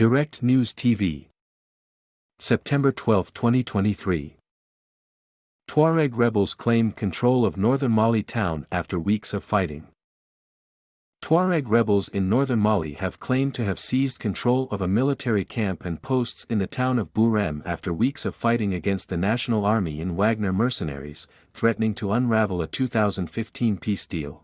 Direct News TV. September 12, 2023. Tuareg rebels claim control of northern Mali town after weeks of fighting. Tuareg rebels in northern Mali have claimed to have seized control of a military camp and posts in the town of Bourem after weeks of fighting against the National Army and Wagner mercenaries, threatening to unravel a 2015 peace deal.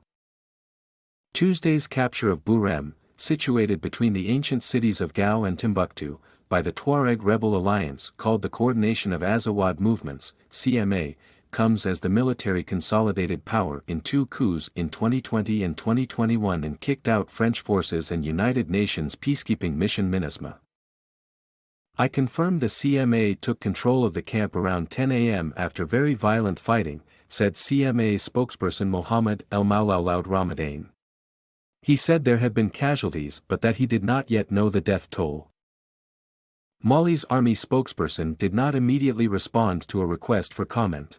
Tuesday's capture of Bourem, situated between the ancient cities of Gao and Timbuktu, by the Tuareg rebel alliance called the Coordination of Azawad Movements, CMA, comes as the military consolidated power in two coups in 2020 and 2021 and kicked out French forces and United Nations peacekeeping mission MINUSMA. I confirm the CMA took control of the camp around 10 a.m. after very violent fighting, said CMA spokesperson Mohammed El Maulaoud Ramadan. He said there had been casualties but that he did not yet know the death toll. Mali's army spokesperson did not immediately respond to a request for comment.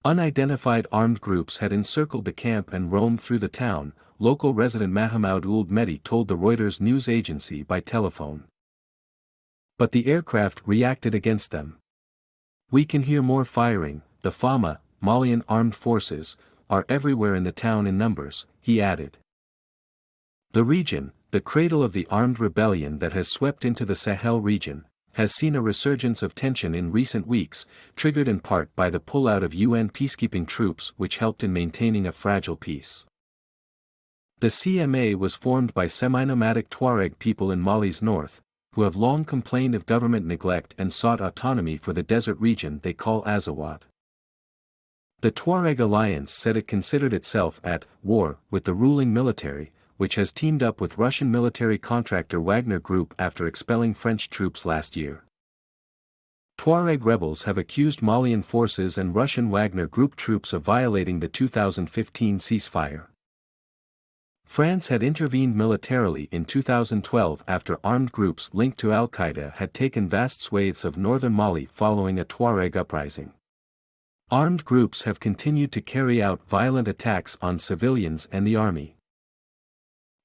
Unidentified armed groups had encircled the camp and roamed through the town, local resident Mahamoud Ould Mehdi told the Reuters news agency by telephone. But the aircraft reacted against them. We can hear more firing. The FAMA, Malian armed forces, are everywhere in the town in numbers, he added. The region, the cradle of the armed rebellion that has swept into the Sahel region, has seen a resurgence of tension in recent weeks, triggered in part by the pullout of UN peacekeeping troops which helped in maintaining a fragile peace. The CMA was formed by semi-nomadic Tuareg people in Mali's north, who have long complained of government neglect and sought autonomy for the desert region they call Azawad. The Tuareg alliance said it considered itself at war with the ruling military, which has teamed up with Russian military contractor Wagner Group after expelling French troops last year. Tuareg rebels have accused Malian forces and Russian Wagner Group troops of violating the 2015 ceasefire. France had intervened militarily in 2012 after armed groups linked to al-Qaeda had taken vast swathes of northern Mali following a Tuareg uprising. Armed groups have continued to carry out violent attacks on civilians and the army.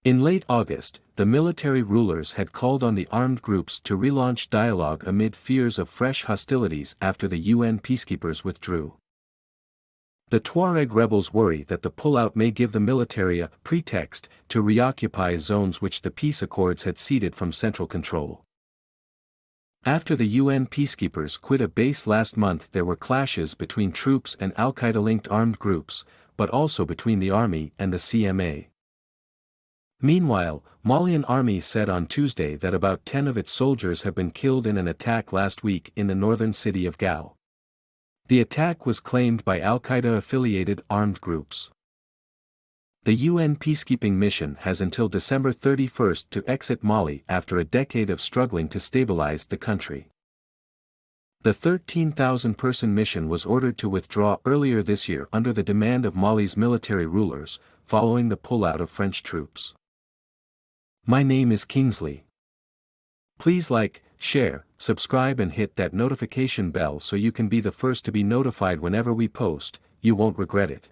In late August, the military rulers had called on the armed groups to relaunch dialogue amid fears of fresh hostilities after the UN peacekeepers withdrew. The Tuareg rebels worry that the pullout may give the military a pretext to reoccupy zones which the peace accords had ceded from central control. After the UN peacekeepers quit a base last month, there were clashes between troops and al-Qaeda-linked armed groups, but also between the army and the CMA. Meanwhile, Malian army said on Tuesday that about 10 of its soldiers have been killed in an attack last week in the northern city of Gao. The attack was claimed by al-Qaeda-affiliated armed groups. The UN peacekeeping mission has until December 31 to exit Mali after a decade of struggling to stabilize the country. The 13,000-person mission was ordered to withdraw earlier this year under the demand of Mali's military rulers, following the pullout of French troops. My name is Kingsley. Please like, share, subscribe and hit that notification bell so you can be the first to be notified whenever we post. You won't regret it.